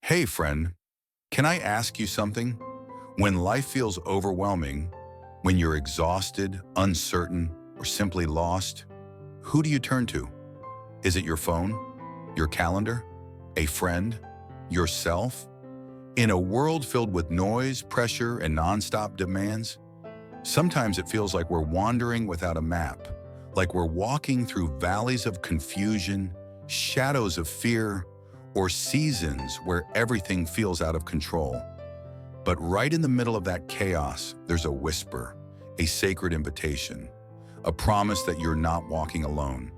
Hey friend, can I ask you something? When life feels overwhelming, when you're exhausted, uncertain, or simply lost, who do you turn to? Is it your phone? Your calendar? A friend? Yourself? In a world filled with noise, pressure, and nonstop demands, sometimes it feels like we're wandering without a map, like we're walking through valleys of confusion, shadows of fear, or seasons where everything feels out of control. But right in the middle of that chaos, there's a whisper, a sacred invitation, a promise that you're not walking alone.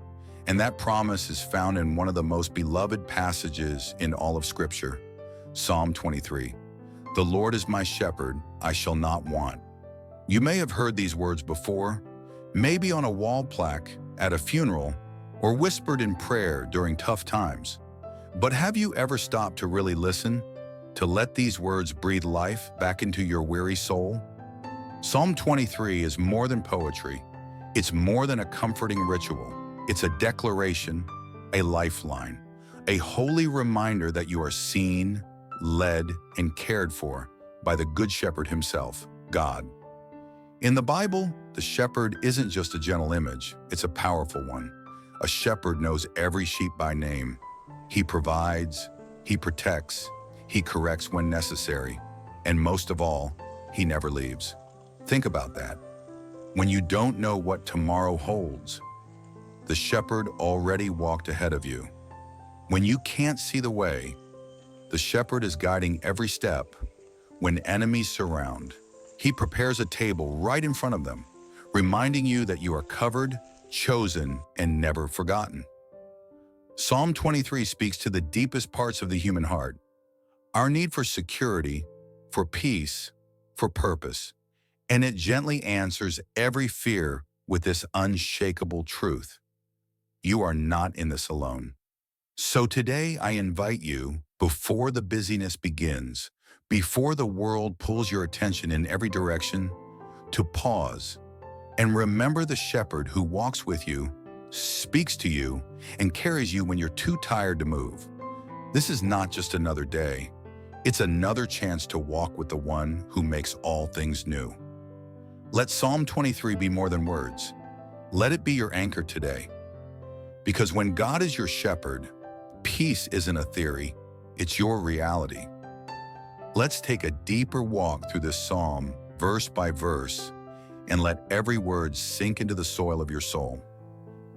And that promise is found in one of the most beloved passages in all of Scripture, Psalm 23. The Lord is my shepherd, I shall not want. You may have heard these words before, maybe on a wall plaque, at a funeral, or whispered in prayer during tough times. But have you ever stopped to really listen? To let these words breathe life back into your weary soul? Psalm 23 is more than poetry. It's more than a comforting ritual. It's a declaration, a lifeline, a holy reminder that you are seen, led, and cared for by the Good Shepherd himself, God. In the Bible, the shepherd isn't just a gentle image, it's a powerful one. A shepherd knows every sheep by name. He provides, he protects, he corrects when necessary, and most of all, he never leaves. Think about that. When you don't know what tomorrow holds, the shepherd already walked ahead of you. When you can't see the way, the shepherd is guiding every step. When enemies surround, he prepares a table right in front of them, reminding you that you are covered, chosen, and never forgotten. Psalm 23 speaks to the deepest parts of the human heart, our need for security, for peace, for purpose, and it gently answers every fear with this unshakable truth. You are not in this alone. So today I invite you, before the busyness begins, before the world pulls your attention in every direction, to pause and remember the shepherd who walks with you, speaks to you, and carries you when you're too tired to move. This is not just another day. It's another chance to walk with the one who makes all things new. Let Psalm 23 be more than words. Let it be your anchor today. Because when God is your shepherd, peace isn't a theory, it's your reality. Let's take a deeper walk through this psalm, verse by verse, and let every word sink into the soil of your soul.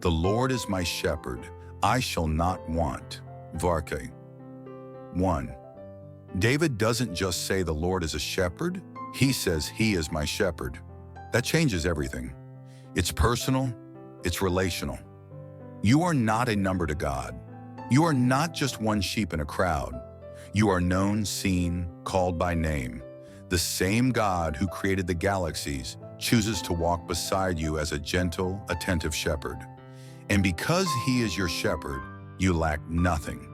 The Lord is my shepherd, I shall not want. Varke. 1. David doesn't just say the Lord is a shepherd, he says he is my shepherd. That changes everything. It's personal, it's relational. You are not a number to God. You are not just one sheep in a crowd. You are known, seen, called by name. The same God who created the galaxies chooses to walk beside you as a gentle, attentive shepherd. And because he is your shepherd, you lack nothing.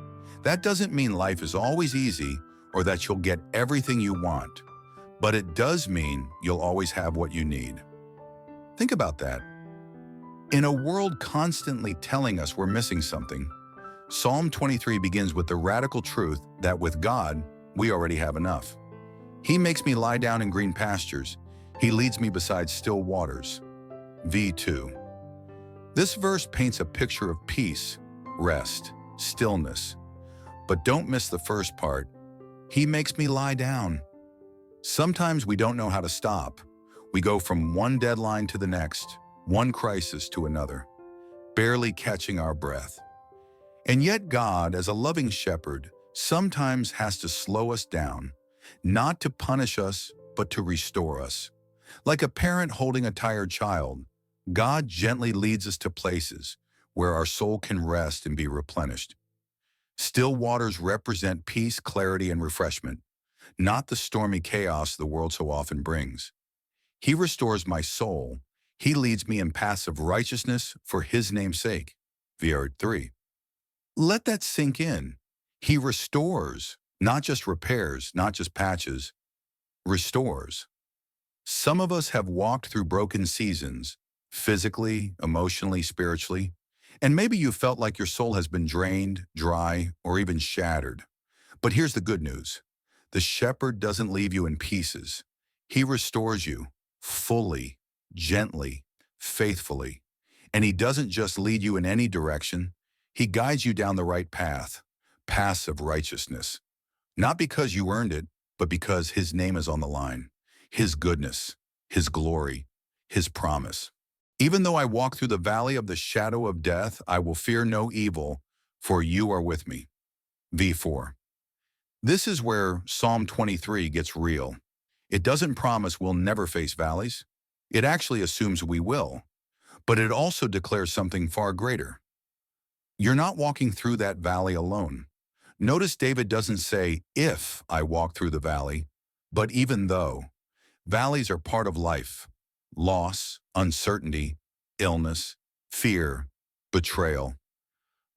That doesn't mean life is always easy or that you'll get everything you want, but it does mean you'll always have what you need. Think about that. In a world constantly telling us we're missing something, Psalm 23 begins with the radical truth that with God, we already have enough. He makes me lie down in green pastures. He leads me beside still waters. V2. This verse paints a picture of peace, rest, stillness. But don't miss the first part. He makes me lie down. Sometimes we don't know how to stop. We go from one deadline to the next, one crisis to another, barely catching our breath. And yet God, as a loving shepherd, sometimes has to slow us down, not to punish us, but to restore us. Like a parent holding a tired child, God gently leads us to places where our soul can rest and be replenished. Still waters represent peace, clarity, and refreshment, not the stormy chaos the world so often brings. He restores my soul. He leads me in paths of righteousness for his name's sake. VR3. Let that sink in. He restores, not just repairs, not just patches, restores. Some of us have walked through broken seasons, physically, emotionally, spiritually, and maybe you felt like your soul has been drained, dry, or even shattered. But here's the good news. The shepherd doesn't leave you in pieces. He restores you fully, gently, faithfully. And he doesn't just lead you in any direction. He guides you down the right paths of righteousness. Not because you earned it, but because his name is on the line. His goodness, his glory, his promise. Even though I walk through the valley of the shadow of death, I will fear no evil, for you are with me. V4. This is where Psalm 23 gets real. It doesn't promise we'll never face valleys. It actually assumes we will. But it also declares something far greater. You're not walking through that valley alone. Notice David doesn't say, if I walk through the valley, but even though. Valleys are part of life. Loss, uncertainty, illness, fear, betrayal.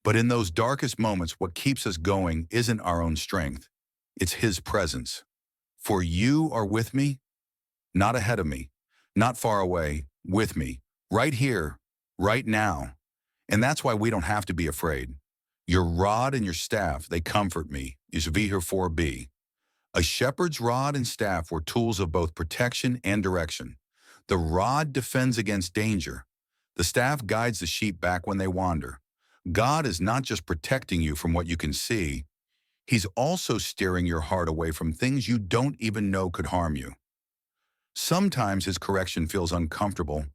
But in those darkest moments, what keeps us going isn't our own strength. It's his presence. For you are with me, not ahead of me, not far away, with me, right here, right now. And that's why we don't have to be afraid. Your rod and your staff, they comfort me, is Vihar 4b. A shepherd's rod and staff were tools of both protection and direction. The rod defends against danger. The staff guides the sheep back when they wander. God is not just protecting you from what you can see, he's also steering your heart away from things you don't even know could harm you. Sometimes his correction feels uncomfortable,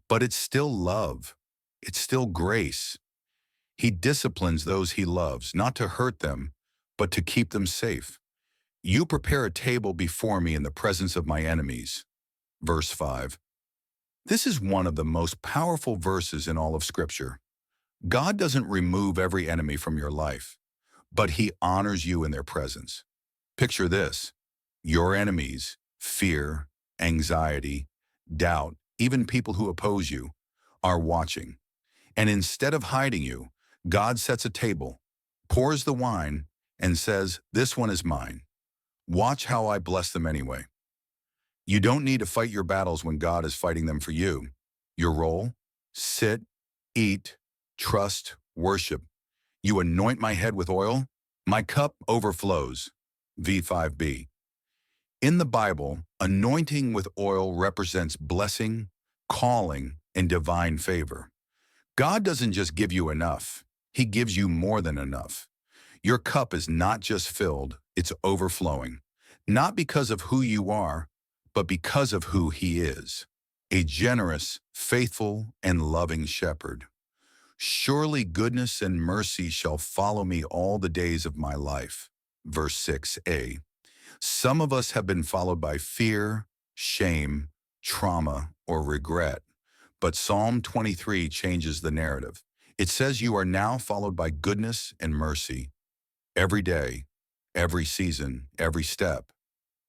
but it's still love. It's still grace. He disciplines those he loves, not to hurt them, but to keep them safe. You prepare a table before me in the presence of my enemies. Verse 5. This is one of the most powerful verses in all of Scripture. God doesn't remove every enemy from your life, but he honors you in their presence. Picture this. Your enemies, fear, anxiety, doubt, even people who oppose you, are watching. And instead of hiding you, God sets a table, pours the wine, and says, this one is mine. Watch how I bless them anyway. You don't need to fight your battles when God is fighting them for you. Your role? Sit, eat, trust, worship. You anoint my head with oil, my cup overflows. V5b. In the Bible, anointing with oil represents blessing, calling, and divine favor. God doesn't just give you enough. He gives you more than enough. Your cup is not just filled, it's overflowing. Not because of who you are, but because of who he is. A generous, faithful, and loving shepherd. Surely goodness and mercy shall follow me all the days of my life. Verse 6a. Some of us have been followed by fear, shame, trauma, or regret. But Psalm 23 changes the narrative. It says you are now followed by goodness and mercy. Every day, every season, every step.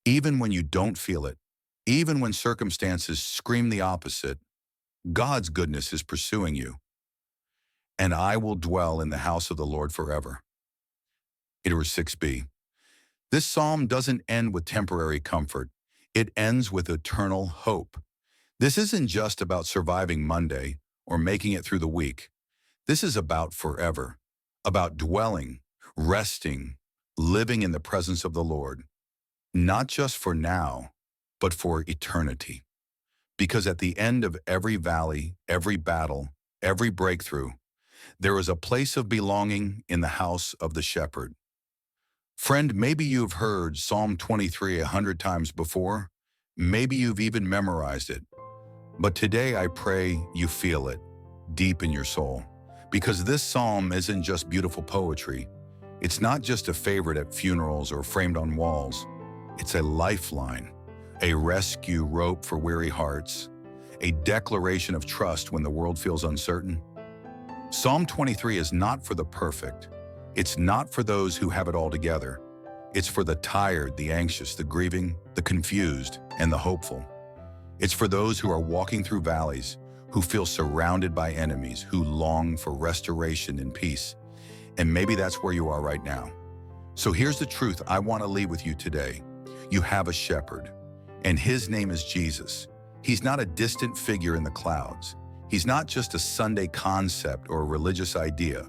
Even when you don't feel it, even when circumstances scream the opposite, God's goodness is pursuing you. And I will dwell in the house of the Lord forever. Verse 6b. This psalm doesn't end with temporary comfort. It ends with eternal hope. This isn't just about surviving Monday or making it through the week. This is about forever, about dwelling, resting, living in the presence of the Lord, not just for now, but for eternity. Because at the end of every valley, every battle, every breakthrough, there is a place of belonging in the house of the shepherd. Friend, maybe you've heard Psalm 23 100 times before. Maybe you've even memorized it. But today I pray you feel it deep in your soul. Because this psalm isn't just beautiful poetry. It's not just a favorite at funerals or framed on walls. It's a lifeline, a rescue rope for weary hearts, a declaration of trust when the world feels uncertain. Psalm 23 is not for the perfect. It's not for those who have it all together. It's for the tired, the anxious, the grieving, the confused, and the hopeful. It's for those who are walking through valleys, who feel surrounded by enemies, who long for restoration and peace. And maybe that's where you are right now. So here's the truth I want to leave with you today. You have a shepherd, and his name is Jesus. He's not a distant figure in the clouds. He's not just a Sunday concept or a religious idea.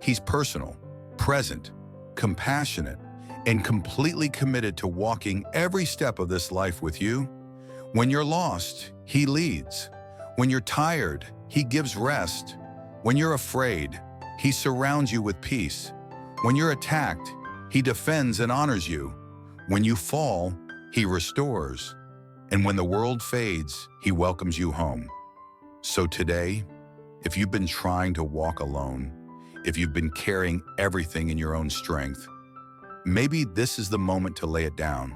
He's personal, present, compassionate, and completely committed to walking every step of this life with you. When you're lost, He leads. When you're tired, He gives rest. When you're afraid, He surrounds you with peace. When you're attacked, He defends and honors you. When you fall, He restores. And when the world fades, He welcomes you home. So today, if you've been trying to walk alone, if you've been carrying everything in your own strength, maybe this is the moment to lay it down,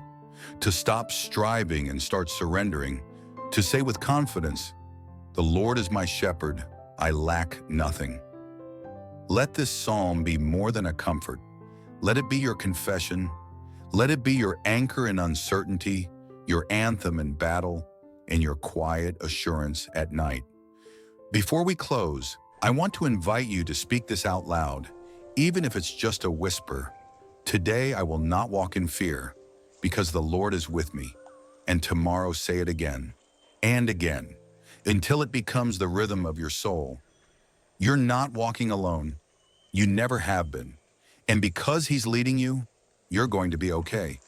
to stop striving and start surrendering, to say with confidence, "The Lord is my shepherd, I lack nothing." Let this psalm be more than a comfort. Let it be your confession. Let it be your anchor in uncertainty, your anthem in battle, and your quiet assurance at night. Before we close, I want to invite you to speak this out loud, even if it's just a whisper. Today I will not walk in fear, because the Lord is with me. And tomorrow say it again and again, until it becomes the rhythm of your soul. You're not walking alone. You never have been. And because He's leading you, you're going to be okay.